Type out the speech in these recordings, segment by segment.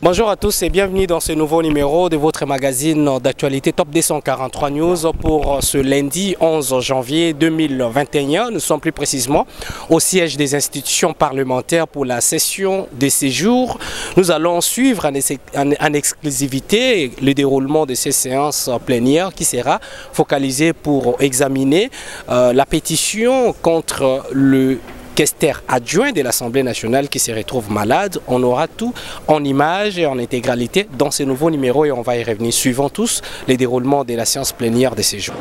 Bonjour à tous et bienvenue dans ce nouveau numéro de votre magazine d'actualité Top 243 News pour ce lundi 11 janvier 2021. Nous sommes plus précisément au siège des institutions parlementaires pour la session de séjour. Nous allons suivre en exclusivité le déroulement de ces séances plénières qui sera focalisée pour examiner la pétition contre le questeur adjoint de l'Assemblée nationale qui se retrouve malade. On aura tout en images et en intégralité dans ce nouveau numéro et on va y revenir. Suivons tous les déroulements de la séance plénière de ces jours.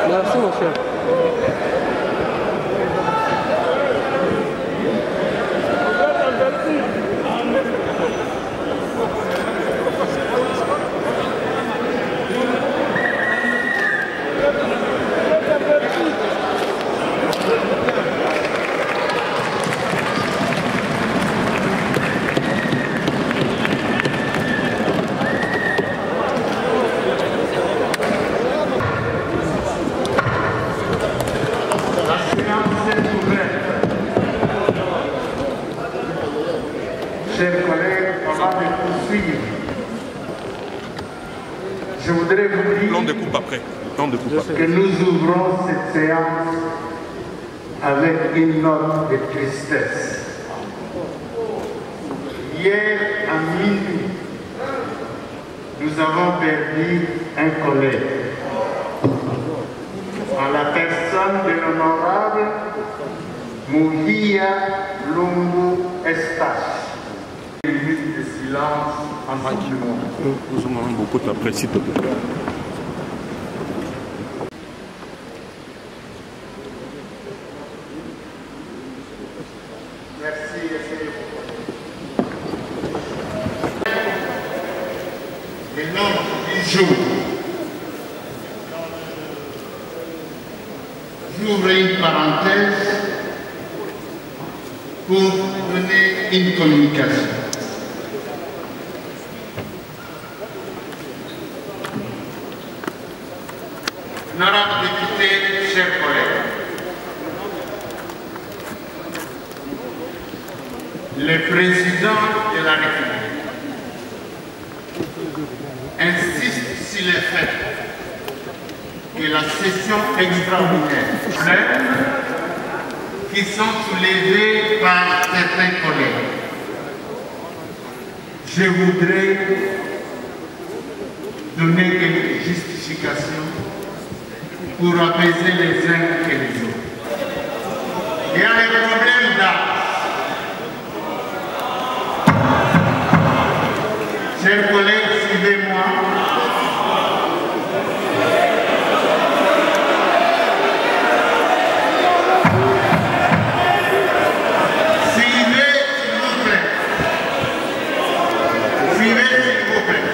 Merci mon cher. Chers collègues, avant de poursuivre, je voudrais vous dire Plan de coupe après. que nous ouvrons cette séance avec une note de tristesse. Hier à minuit, nous avons perdu un collègue en la personne de l'honorable Mouhia Lungu Estache. Une minute de silence tranquillement. Nous sommes beaucoup après, s'il te plaît. Merci, le nom du jour. J'ouvre une parenthèse pour donner une communication. Honorables députés, chers collègues, le président de la République insiste sur le fait que la session extraordinaire qui sont soulevées par certains collègues, je voudrais donner quelques justifications pour apaiser les uns et les autres. Il y a un problème d'âge. Chers collègues, suivez-moi. Suivez, s'il vous plaît. Suivez, s'il vous plaît.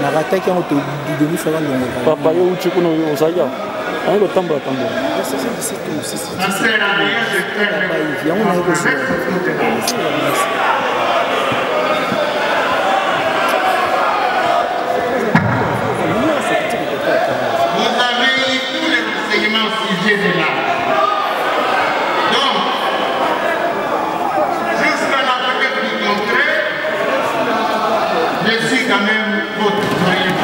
Narataki on te donne faire le papa yo uchi kuno osaya ayo tamba tamba Ça sert à rien de faire Vous avez eu tous les renseignements au sujet de l'âge. Donc, jusqu'à la preuve du contraire, je suis quand même votre moyen.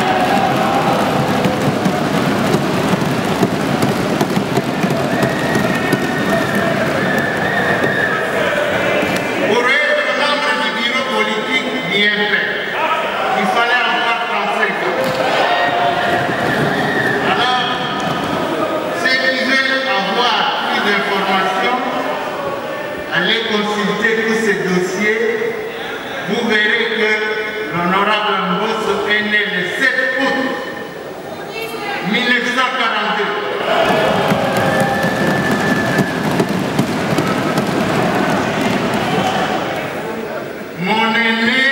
Pour être membre du bureau politique d'IFP, il fallait avoir 35 ans. Alors, ceux qui veulent avoir plus d'informations, allez consulter tous ces dossiers. Vous verrez que l'honorable Mbosso est né le 7 août 1942. Mon aîné,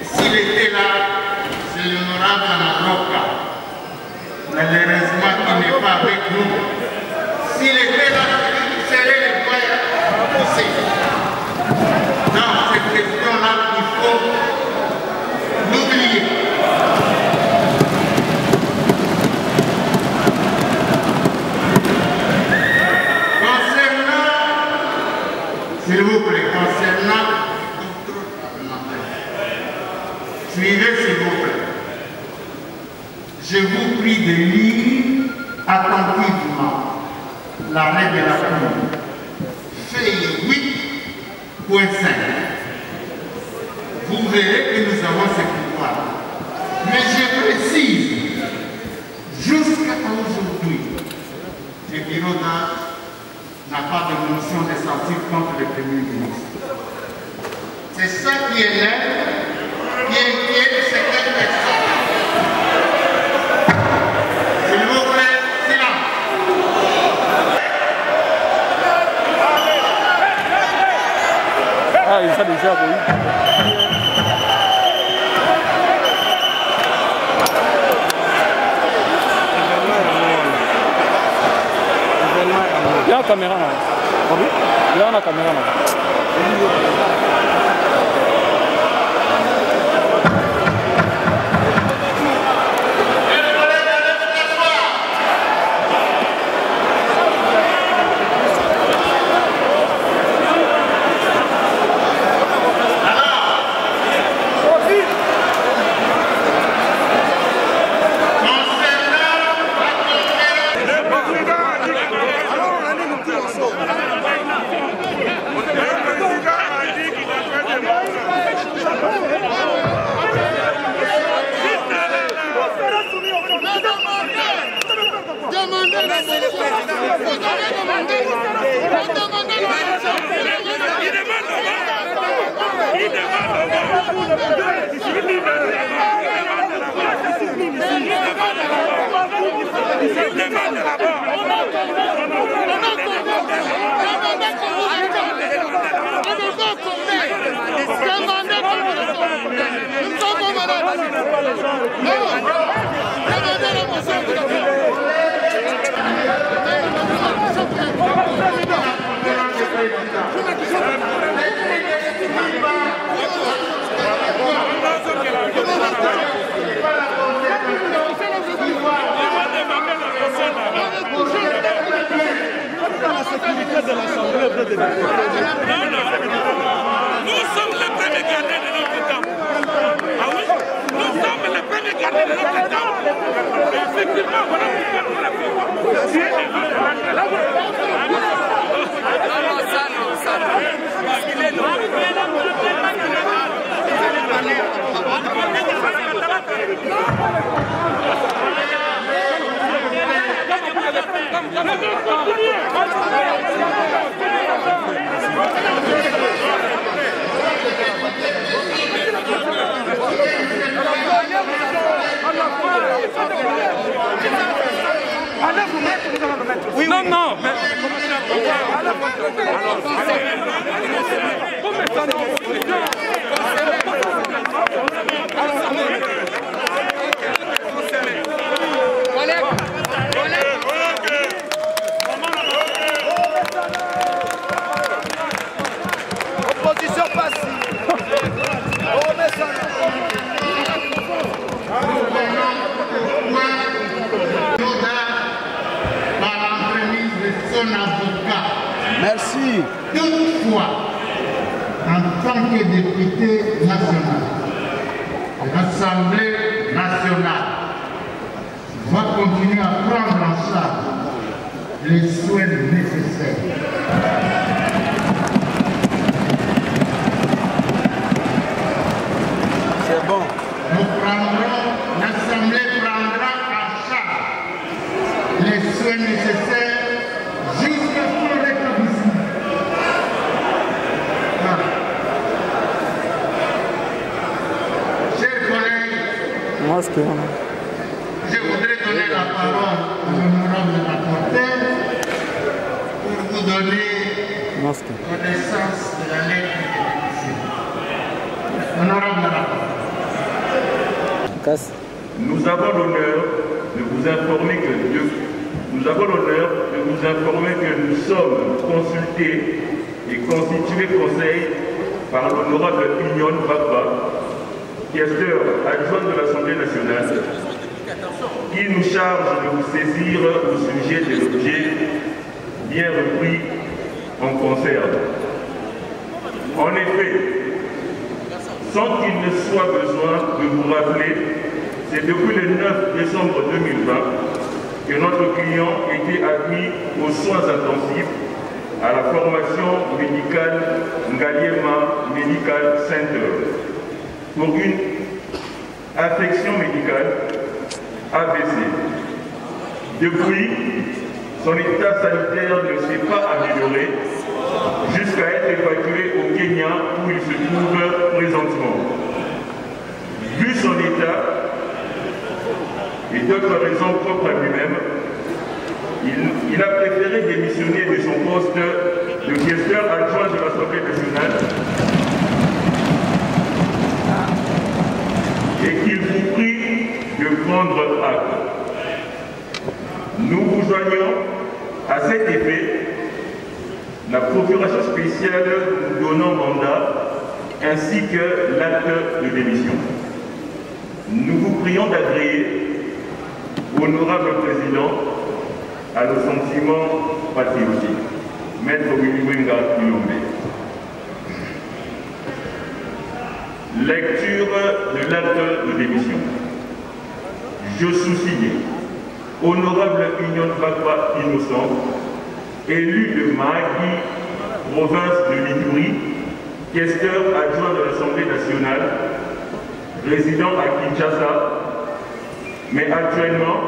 s'il était là, c'est l'honorable Amaroka. Malheureusement, Suivez s'il vous plaît. Je vous prie de lire attentivement l'arrêt de la Cour. Feuille 8.5. Vous verrez que nous avons ce pouvoir. Mais je précise, jusqu'à aujourd'hui, le bureau d'âge n'a pas de motion de censure contre le Premier ministre. C'est ça qui est là, qui inquiète certaines personnes. S'il vous plaît, silence. Ah, il a déjà oui. Il y a la caméra là. Il y a la caméra là. Nous sommes les premiers gardiens de notre temps. Ah oui? Nous sommes les premiers gardiens de notre temps. Effectivement, voilà pourquoi nous l'avons. Oui, non, non, mais... Opposition passive. Par l'entremise de son avocat. Merci. Toutefois, en tant que député national, l'Assemblée nationale va continuer à prendre en charge les soins nécessaires. C'est bon. L'Assemblée prendra en charge les soins nécessaires jusqu'à son rétablissement. Voilà. Chers collègues, je voudrais donner la parole à l'honorable rapporteur pour vous donner connaissance de la lettre de démission. Honorable rapporteur. Nous avons l'honneur de vous informer que nous sommes consultés et constitués conseil par l'honorable Union Baba, questeur adjoint de l'Assemblée nationale, qui nous charge de vous saisir au sujet de l'objet bien repris en conserve. En effet, sans qu'il ne soit besoin de vous rappeler, c'est depuis le 9 décembre 2020 que notre client était admis aux soins intensifs à la formation médicale Ngaliema Medical Center pour une affection médicale AVC. Depuis, son état sanitaire ne s'est pas amélioré jusqu'à être évacué au Kenya où il se trouve présentement. Vu son état et d'autres raisons propres à lui-même, il a préféré démissionner de son poste de questeur adjoint de l'Assemblée nationale et qu'il vous prie de prendre acte. Nous vous joignons à cet effet la procuration spéciale nous donnant mandat ainsi que l'acte de démission. Nous vous prions d'agréer, honorable président, à nos sentiments patriotiques. Maître Willy-Wenga Kilombe. Lecture de l'acte de démission. Je sous-signe, honorable Union Bakwa Innocent, élu de Mahagi, province de Litouri, questeur adjoint de l'Assemblée nationale, résident à Kinshasa, mais actuellement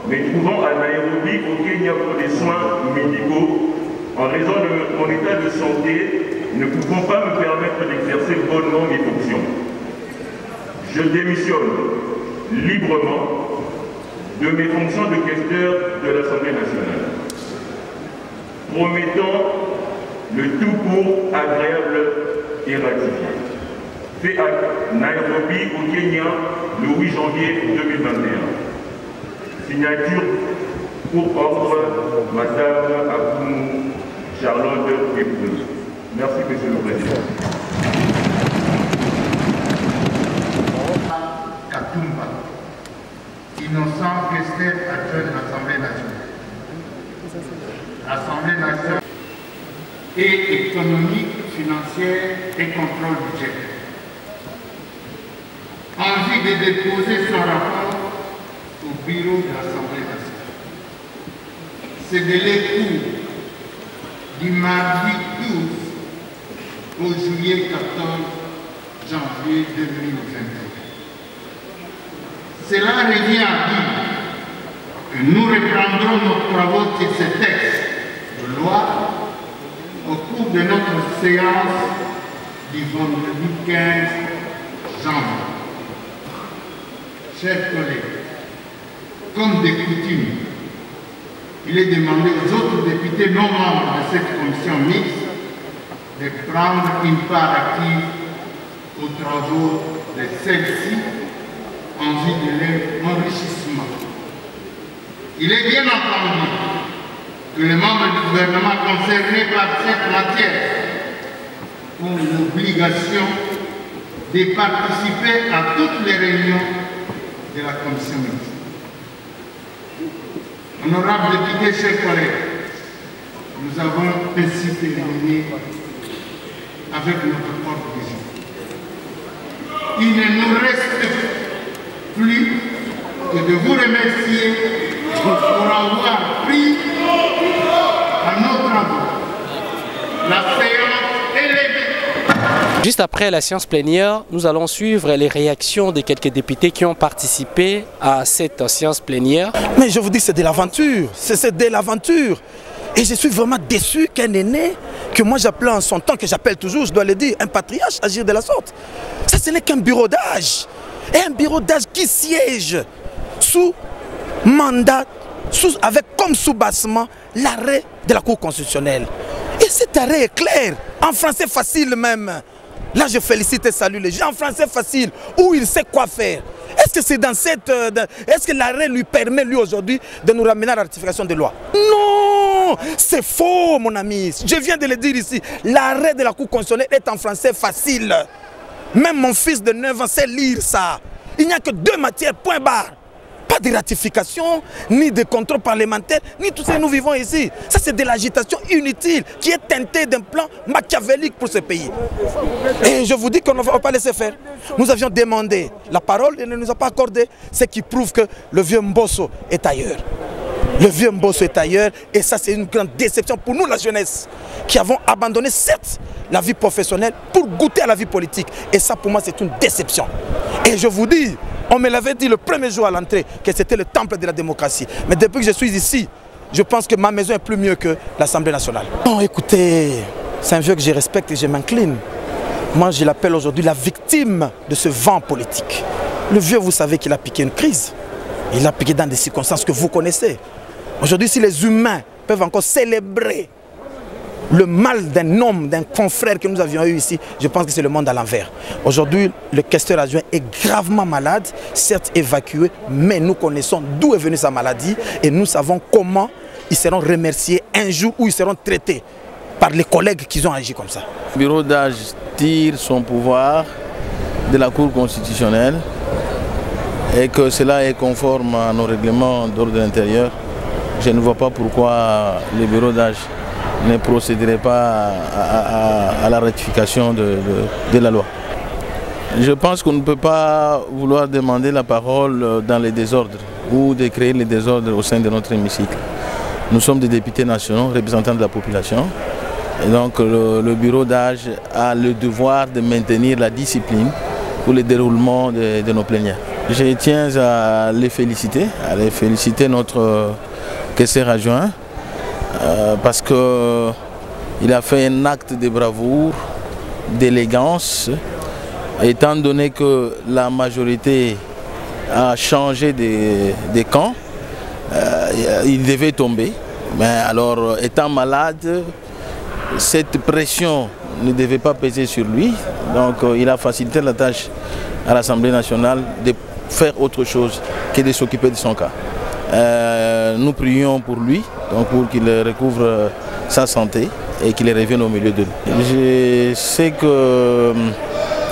me trouvant à Nairobi au Kenya pour des soins médicaux, en raison de mon état de santé, ne pouvant pas me permettre d'exercer bonnement mes fonctions. Je démissionne librement de mes fonctions de questeur de l'Assemblée nationale, promettant le tout pour agréable et ratifié. Fait à Nairobi au Kenya le 8 janvier 2021. Signature pour ordre, Madame Akoumou Charlotte Epoun. Merci, Monsieur le Président. Katumba, innocent questeur adjoint de l'Assemblée nationale. L'Assemblée nationale et économique, financière et contrôle budgétaire. Envie de déposer son rapport au bureau de l'Assemblée nationale. Ce délai court du mardi 12 au juillet 14 janvier 2021. Cela revient à dire que nous reprendrons nos travaux sur ce texte de loi au cours de notre séance du vendredi 15 janvier. Chers collègues, comme de coutume, il est demandé aux autres députés non membres de cette commission mixte de prendre une part active aux travaux de celle-ci en vue de leur enrichissement. Il est bien entendu que les membres du gouvernement concernés par cette matière ont l'obligation de participer à toutes les réunions de la commission mixte. Honorables députés, chers collègues, nous avons ainsi terminé avec notre ordre du jour. Il ne nous reste plus que de vous remercier pour avoir pris à nos travaux. La séance est levée. Juste après la séance plénière, nous allons suivre les réactions des quelques députés qui ont participé à cette séance plénière. Mais je vous dis, c'est de l'aventure. C'est de l'aventure. Et je suis vraiment déçu qu'un aîné, que moi j'appelais en son temps, que j'appelle toujours, je dois le dire, un patriarche, agir de la sorte. Ça, ce n'est qu'un bureau d'âge. Et un bureau d'âge qui siège sous mandat, avec comme sous-bassement l'arrêt de la Cour constitutionnelle. Et cet arrêt est clair, en français facile même. Là, je félicite et salue les gens en français facile, où il sait quoi faire. Est-ce que c'est dans cette... Est-ce que l'arrêt lui permet, lui, aujourd'hui, de nous ramener à la ratification des lois? Non! C'est faux, mon ami. Je viens de le dire ici. L'arrêt de la Cour constitutionnelle est en français facile. Même mon fils de 9 ans sait lire ça. Il n'y a que 2 matières, point barre. Pas de ratification, ni de contrôle parlementaire, ni tout ce que nous vivons ici. Ça, c'est de l'agitation inutile qui est teintée d'un plan machiavélique pour ce pays. Et je vous dis qu'on ne va pas laisser faire. Nous avions demandé la parole et elle ne nous a pas accordé, ce qui prouve que le vieux Mbosso est ailleurs. Le vieux Mbosso est ailleurs et ça, c'est une grande déception pour nous, la jeunesse, qui avons abandonné, certes, la vie professionnelle pour goûter à la vie politique. Et ça, pour moi, c'est une déception. Et je vous dis, on me l'avait dit le premier jour à l'entrée que c'était le temple de la démocratie. Mais depuis que je suis ici, je pense que ma maison est plus mieux que l'Assemblée nationale. Bon, écoutez, c'est un vieux que je respecte et je m'incline. Moi, je l'appelle aujourd'hui la victime de ce vent politique. Le vieux, vous savez qu'il a piqué une crise. Il a piqué dans des circonstances que vous connaissez. Aujourd'hui, si les humains peuvent encore célébrer le mal d'un homme, d'un confrère que nous avions eu ici, je pense que c'est le monde à l'envers. Aujourd'hui, le questeur adjoint est gravement malade, certes évacué, mais nous connaissons d'où est venue sa maladie et nous savons comment ils seront remerciés un jour où ils seront traités par les collègues qui ont agi comme ça. Le bureau d'âge tire son pouvoir de la Cour constitutionnelle et que cela est conforme à nos règlements d'ordre intérieur. Je ne vois pas pourquoi le bureau d'âge ne procéderait pas à la ratification de la loi. Je pense qu'on ne peut pas vouloir demander la parole dans les désordres ou de créer les désordres au sein de notre hémicycle. Nous sommes des députés nationaux, représentants de la population. Et donc le bureau d'âge a le devoir de maintenir la discipline pour le déroulement de nos plénières. Je tiens à les féliciter notre questeur adjoint. Parce qu'il a fait un acte de bravoure, d'élégance, étant donné que la majorité a changé de camp, il devait tomber. Mais alors, étant malade, cette pression ne devait pas peser sur lui. Donc, il a facilité la tâche à l'Assemblée nationale de faire autre chose que de s'occuper de son cas. Nous prions pour lui, donc pour qu'il recouvre sa santé et qu'il revienne au milieu de nous. Je sais que,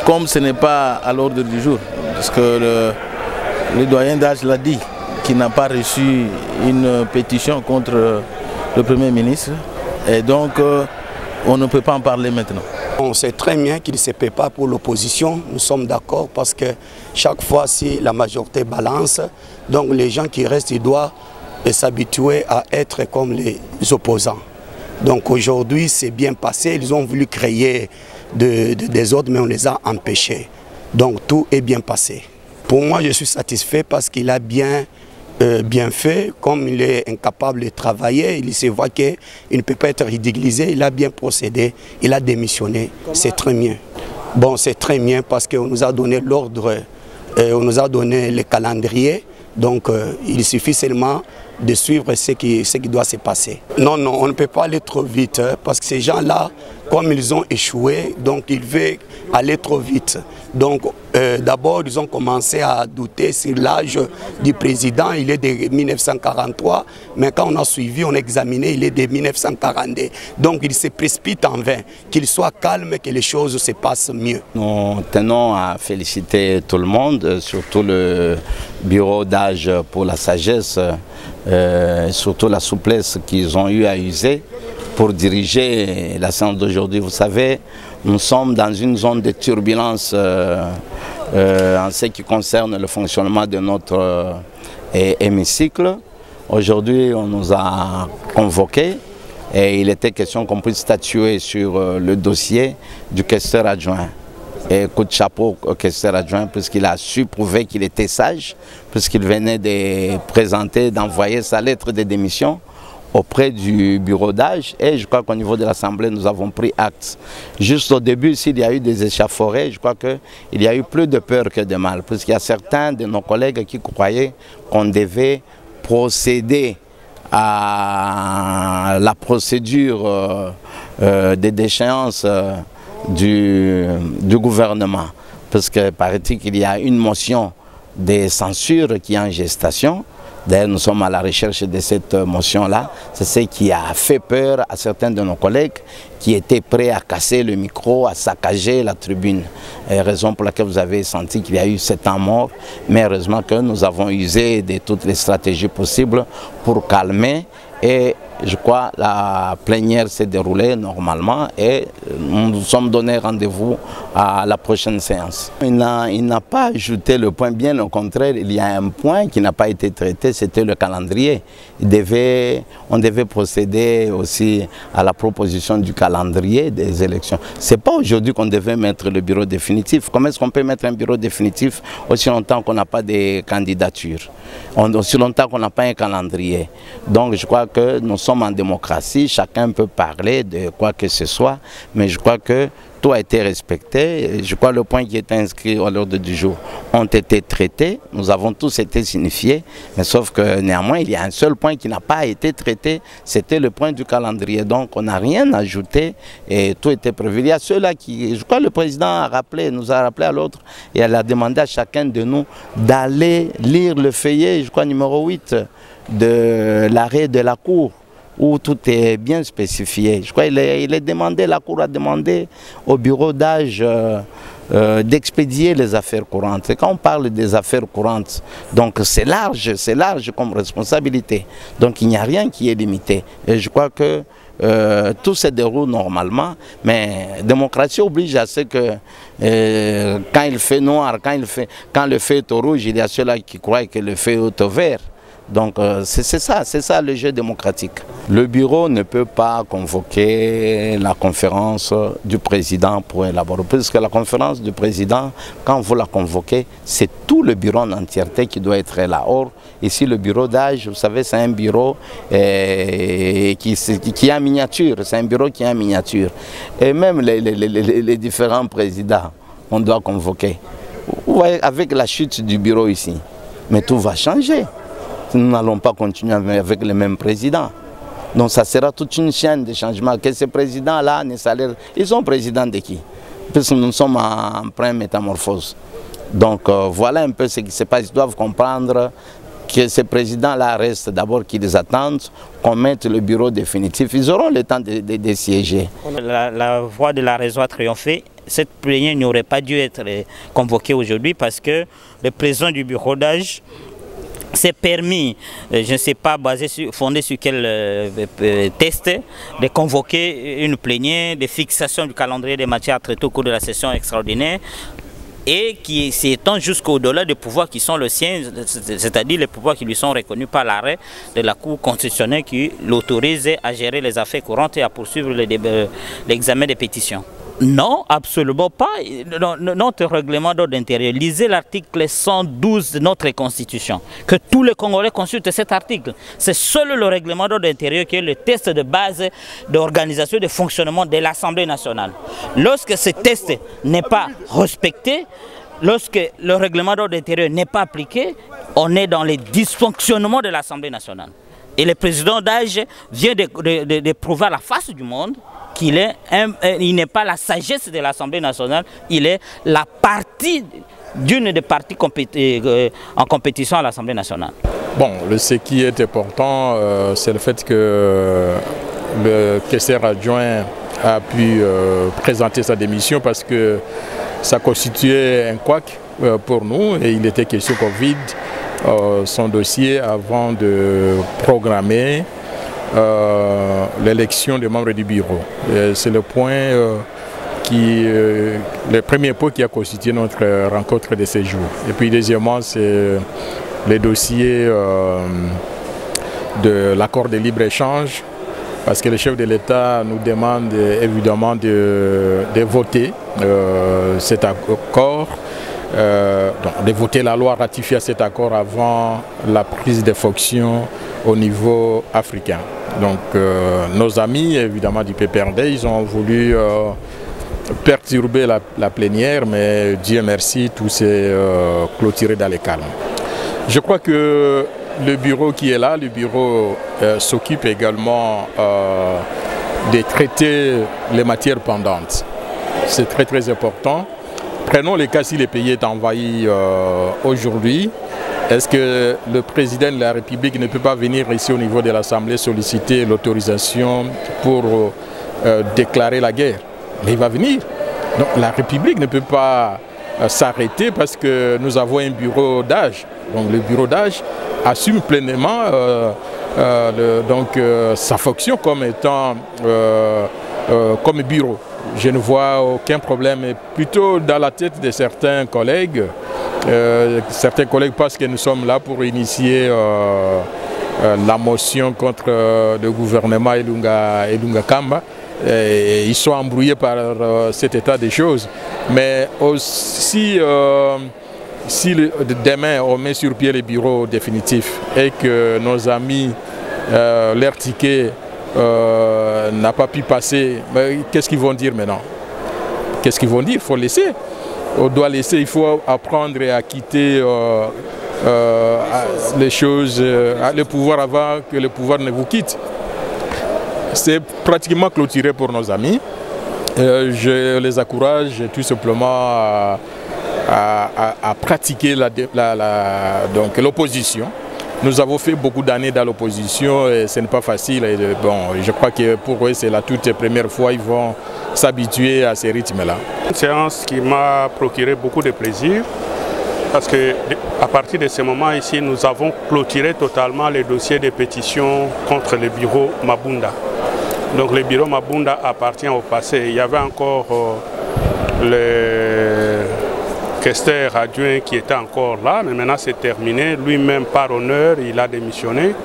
comme ce n'est pas à l'ordre du jour, parce que le doyen d'âge l'a dit, qu'il n'a pas reçu une pétition contre le Premier ministre, et donc on ne peut pas en parler maintenant. On sait très bien qu'il ne se paie pas pour l'opposition, nous sommes d'accord parce que chaque fois si la majorité balance, donc les gens qui restent, ils doivent s'habituer à être comme les opposants. Donc aujourd'hui c'est bien passé, ils ont voulu créer des ordres mais on les a empêchés. Donc tout est bien passé. Pour moi je suis satisfait parce qu'il a bien fait, comme il est incapable de travailler, il se voit qu'il ne peut pas être ridiculisé, il a bien procédé, il a démissionné, c'est très bien. Bon, c'est très bien parce qu'on nous a donné l'ordre, on nous a donné le calendrier, donc il suffit seulement de suivre ce qui doit se passer. Non, non, on ne peut pas aller trop vite parce que ces gens-là, comme ils ont échoué, donc ils veulent aller trop vite. Donc d'abord, ils ont commencé à douter sur l'âge du président, il est de 1943, mais quand on a suivi, on a examiné, il est de 1942. Donc ils se précipitent en vain, qu'ils soient calmes, que les choses se passent mieux. Nous tenons à féliciter tout le monde, surtout le bureau d'âge pour la sagesse, surtout la souplesse qu'ils ont eu à user pour diriger la séance d'aujourd'hui. Vous savez, nous sommes dans une zone de turbulence en ce qui concerne le fonctionnement de notre hémicycle. Aujourd'hui, on nous a convoqués et il était question qu'on puisse statuer sur le dossier du questeur adjoint. Et coup de chapeau au questeur adjoint puisqu'il a su prouver qu'il était sage, puisqu'il venait de présenter, d'envoyer sa lettre de démission auprès du bureau d'âge, et je crois qu'au niveau de l'Assemblée, nous avons pris acte. Juste au début, s'il y a eu des échauffourées, je crois qu'il y a eu plus de peur que de mal, puisqu'il y a certains de nos collègues qui croyaient qu'on devait procéder à la procédure de déchéance du gouvernement, parce que paraît-il qu'il y a une motion de censure qui est en gestation, D'ailleurs, nous sommes à la recherche de cette motion-là. C'est ce qui a fait peur à certains de nos collègues qui étaient prêts à casser le micro, à saccager la tribune. Et raison pour laquelle vous avez senti qu'il y a eu 7 ans morts. Mais heureusement que nous avons usé de toutes les stratégies possibles pour calmer. Et je crois que la plénière s'est déroulée normalement et nous nous sommes donné rendez-vous à la prochaine séance. Il n'a pas ajouté le point, bien au contraire, il y a un point qui n'a pas été traité, c'était le calendrier. On devait procéder aussi à la proposition du calendrier des élections. Ce n'est pas aujourd'hui qu'on devait mettre le bureau définitif. Comment est-ce qu'on peut mettre un bureau définitif aussi longtemps qu'on n'a pas de candidature, aussi longtemps qu'on n'a pas un calendrier? Donc je crois que nous sommes en démocratie, chacun peut parler de quoi que ce soit, mais je crois que tout a été respecté. Je crois que le point qui est inscrit à l'ordre du jour ont été traités, nous avons tous été signifiés, mais sauf que néanmoins il y a un seul point qui n'a pas été traité, c'était le point du calendrier. Donc on n'a rien ajouté et tout était prévu. Il y a ceux-là qui, je crois que le président a rappelé, nous a rappelé à l'autre, et elle a demandé à chacun de nous d'aller lire le feuillet, je crois numéro 8, de l'arrêt de la Cour, où tout est bien spécifié. Je crois qu'il est demandé, la Cour a demandé au bureau d'âge d'expédier les affaires courantes. Et quand on parle des affaires courantes, donc c'est large comme responsabilité. Donc il n'y a rien qui est limité. Et je crois que tout se déroule normalement, mais la démocratie oblige à ce que quand il fait noir, quand le feu est au rouge, il y a ceux-là qui croient que le feu est au vert. Donc c'est ça le jeu démocratique. Le bureau ne peut pas convoquer la conférence du président pour élaborer, puisque la conférence du président, quand vous la convoquez, c'est tout le bureau en entièreté qui doit être là. Or, ici le bureau d'âge, vous savez, c'est un bureau qui est en miniature, c'est un bureau qui est en miniature. Et même les différents présidents, on doit convoquer. Vous voyez, avec la chute du bureau ici, mais tout va changer. Nous n'allons pas continuer avec le même président. Donc ça sera toute une chaîne de changements. Que ces présidents-là, ils sont présidents de qui? Puisque nous sommes en pleine métamorphose. Donc voilà un peu ce qui se passe. Ils doivent comprendre que ces présidents-là restent d'abord qu'ils attendent qu'on mette le bureau définitif. Ils auront le temps de siéger. La voix de la raison a triomphé. Cette plénière n'aurait pas dû être convoquée aujourd'hui parce que le président du bureau d'âge s'est permis, je ne sais pas fondé sur quel test, de convoquer une plénière de fixation du calendrier des matières traitées au cours de la session extraordinaire et qui s'étend jusqu'au-delà des pouvoirs qui sont le sien, c'est-à-dire les pouvoirs qui lui sont reconnus par l'arrêt de la Cour constitutionnelle qui l'autorise à gérer les affaires courantes et à poursuivre l'examen des pétitions. Non, absolument pas. Notre règlement d'ordre intérieur, lisez l'article 112 de notre Constitution, que tous les Congolais consultent cet article. C'est seul le règlement d'ordre intérieur qui est le test de base d'organisation et de fonctionnement de l'Assemblée nationale. Lorsque ce test n'est pas respecté, lorsque le règlement d'ordre intérieur n'est pas appliqué, on est dans les dysfonctionnements de l'Assemblée nationale. Et le président d'âge vient de prouver à la face du monde qu'il n'est pas la sagesse de l'Assemblée nationale, il est la partie d'une des parties en compétition à l'Assemblée nationale. Bon, ce qui est important, c'est le fait que le caissier adjoint a pu présenter sa démission parce que ça constituait un couac pour nous et il était question qu'on vide son dossier avant de programmer l'élection des membres du bureau. C'est le point le premier point qui a constitué notre rencontre de ces jours. Et puis deuxièmement, c'est les dossiers de l'accord de libre-échange, parce que le chef de l'État nous demande évidemment de voter cet accord, de voter la loi ratifiée à cet accord avant la prise de fonction au niveau africain. Donc nos amis évidemment du PPRD, ils ont voulu perturber la plénière, mais Dieu merci, tout s'est clôturé dans le calme. Je crois que le bureau qui est là, le bureau s'occupe également de traiter les matières pendantes. C'est très important. Prenons le cas si le pays est envahi aujourd'hui. est-ce que le président de la République ne peut pas venir ici au niveau de l'Assemblée solliciter l'autorisation pour déclarer la guerre? Mais il va venir. Donc la République ne peut pas s'arrêter parce que nous avons un bureau d'âge. Donc le bureau d'âge assume pleinement sa fonction comme étant comme bureau. Je ne vois aucun problème, mais plutôt dans la tête de certains collègues parce que nous sommes là pour initier la motion contre le gouvernement Ilunga Kamba. Et ils sont embrouillés par cet état des choses. Mais aussi, si demain on met sur pied les bureaux définitifs et que nos amis, leur ticket n'a pas pu passer, qu'est-ce qu'ils vont dire maintenant? Qu'est-ce qu'ils vont dire? Il faut laisser. On doit laisser, il faut apprendre à quitter les choses, le pouvoir avant que le pouvoir ne vous quitte. C'est pratiquement clôturé pour nos amis. Je les encourage tout simplement à pratiquer l'opposition. Nous avons fait beaucoup d'années dans l'opposition et ce n'est pas facile. Et je crois que pour eux, c'est la toute première fois qu'ils vont s'habituer à ces rythmes-là. Une séance qui m'a procuré beaucoup de plaisir parce qu'à partir de ce moment ici, nous avons clôturé totalement les dossiers de pétition contre le bureau Mabunda. Donc le bureau Mabunda appartient au passé. Il y avait encore le questeur adjoint qui était encore là, mais maintenant c'est terminé. Lui-même, par honneur, il a démissionné.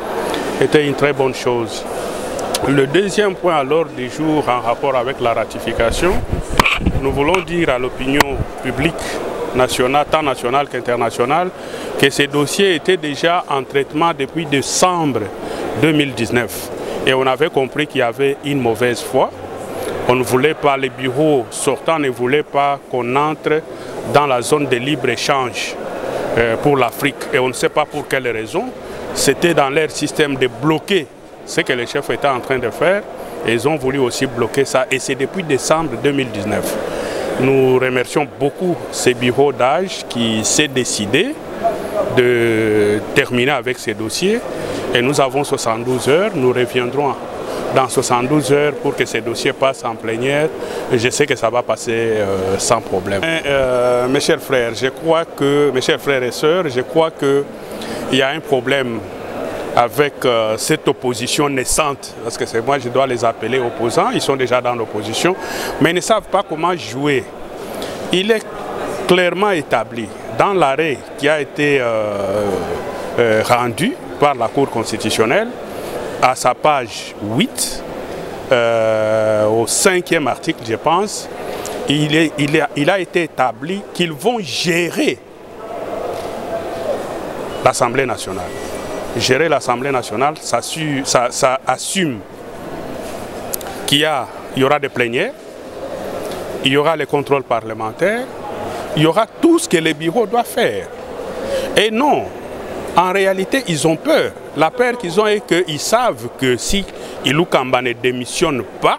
C'était une très bonne chose. Le deuxième point à l'ordre du jour en rapport avec la ratification, nous voulons dire à l'opinion publique nationale, tant nationale qu'internationale, que ces dossiers étaient déjà en traitement depuis décembre 2019. Et on avait compris qu'il y avait une mauvaise foi. On ne voulait pas, les bureaux sortants ne voulaient pas qu'on entre dans la zone de libre-échange pour l'Afrique. Et on ne sait pas pour quelle raison. C'était dans leur système de bloquer ce que les chefs étaient en train de faire. Et ils ont voulu aussi bloquer ça. Et c'est depuis décembre 2019. Nous remercions beaucoup ces bureaux d'âge qui s'est décidé de terminer avec ces dossiers. Et nous avons 72 heures, nous reviendrons dans 72 heures pour que ces dossiers passent en plénière. Et je sais que ça va passer sans problème. Mes chers frères, mes chers frères et sœurs, je crois qu'il y a un problème avec cette opposition naissante, parce que c'est moi je dois les appeler opposants, ils sont déjà dans l'opposition, mais ils ne savent pas comment jouer. Il est clairement établi dans l'arrêt qui a été rendu par la Cour constitutionnelle, à sa page 8, au 5e article, je pense, il a été établi qu'ils vont gérer l'Assemblée nationale. Gérer l'Assemblée nationale, ça assume qu'il y aura des plénières, il y aura les contrôles parlementaires, il y aura tout ce que les bureaux doivent faire. Et non, en réalité, ils ont peur. La peur qu'ils ont est qu'ils savent que si Ilou Kamba ne démissionne pas,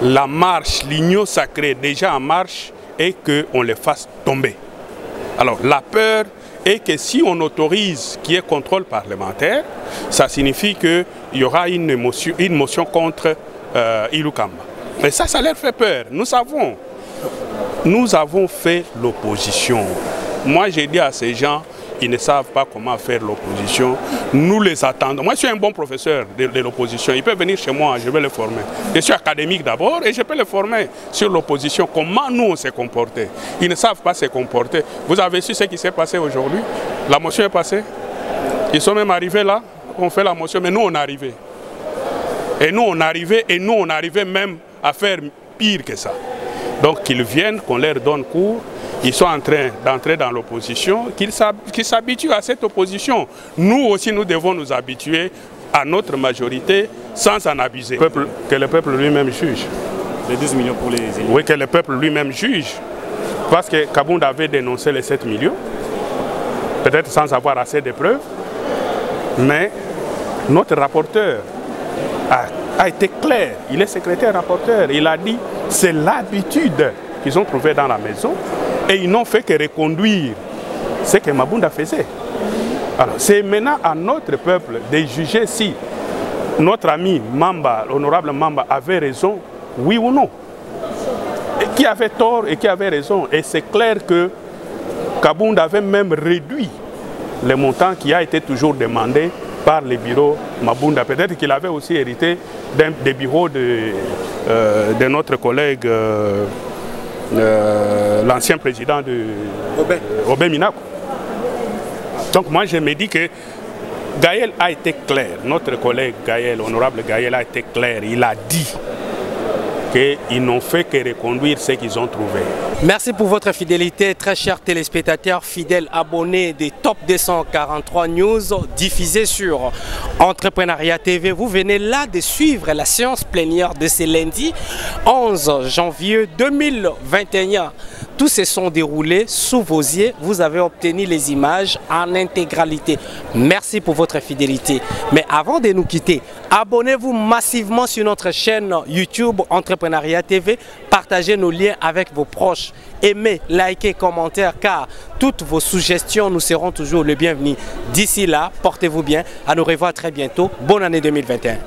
la marche, l'union sacrée déjà en marche, et qu'on les fasse tomber. Alors la peur est que si on autorise qu'il y ait contrôle parlementaire, ça signifie qu'il y aura une motion contre Ilou Kamba. Mais ça leur fait peur. Nous avons fait l'opposition. Moi, j'ai dit à ces gens, ils ne savent pas comment faire l'opposition. Nous les attendons. Moi, je suis un bon professeur de l'opposition. Ils peuvent venir chez moi, je vais les former. Je suis académique d'abord et je peux les former sur l'opposition. Comment nous, on s'est comporté. Ils ne savent pas se comporter. Vous avez su ce qui s'est passé aujourd'hui? La motion est passée. Ils sont même arrivés là. On fait la motion, mais nous, on est arrivés. Et nous, on arrivait même à faire pire que ça. Donc, qu'ils viennent, qu'on leur donne cours. Ils sont en train d'entrer dans l'opposition, qu'ils s'habituent à cette opposition. Nous aussi, nous devons nous habituer à notre majorité sans en abuser. Que le peuple lui-même juge. Les 12 millions pour les élus. Oui, que le peuple lui-même juge. Parce que Kabounda avait dénoncé les 7 millions, peut-être sans avoir assez de preuves, mais notre rapporteur a été clair. Il est secrétaire rapporteur. Il a dit c'est l'habitude qu'ils ont trouvée dans la maison. Et ils n'ont fait que reconduire ce que Mabunda faisait. Alors, c'est maintenant à notre peuple de juger si notre ami Mamba, l'honorable Mamba, avait raison, oui ou non. Et qui avait tort et qui avait raison. Et c'est clair que Kabound avait même réduit le montant qui a été toujours demandé par les bureaux Mabunda. Peut-être qu'il avait aussi hérité des bureaux de notre collègue, l'ancien président de Obé Minaku. Donc moi je me dis que Gaël a été clair, notre collègue Gaël, honorable Gaël a été clair, il a dit qu'ils n'ont fait que reconduire ce qu'ils ont trouvé. Merci pour votre fidélité, très chers téléspectateurs, fidèles abonnés des Top 243 News diffusés sur Entrepreneuriat TV. Vous venez là de suivre la séance plénière de ce lundi 11 janvier 2021. Tous se sont déroulés sous vos yeux. Vous avez obtenu les images en intégralité. Merci pour votre fidélité. Mais avant de nous quitter, abonnez-vous massivement sur notre chaîne YouTube Entrepreneuriat TV. Partagez nos liens avec vos proches. Aimez, likez, commentez, car toutes vos suggestions nous seront toujours les bienvenues. D'ici là, portez-vous bien. À nous revoir très bientôt. Bonne année 2021.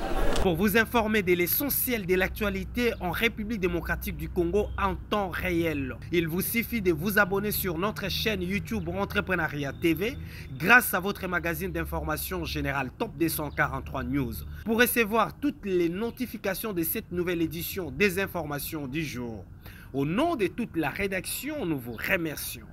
Pour vous informer de l'essentiel de l'actualité en République démocratique du Congo en temps réel, il vous suffit de vous abonner sur notre chaîne YouTube Entrepreneuriat TV grâce à votre magazine d'information générale Top 243 News pour recevoir toutes les notifications de cette nouvelle édition des informations du jour. Au nom de toute la rédaction, nous vous remercions.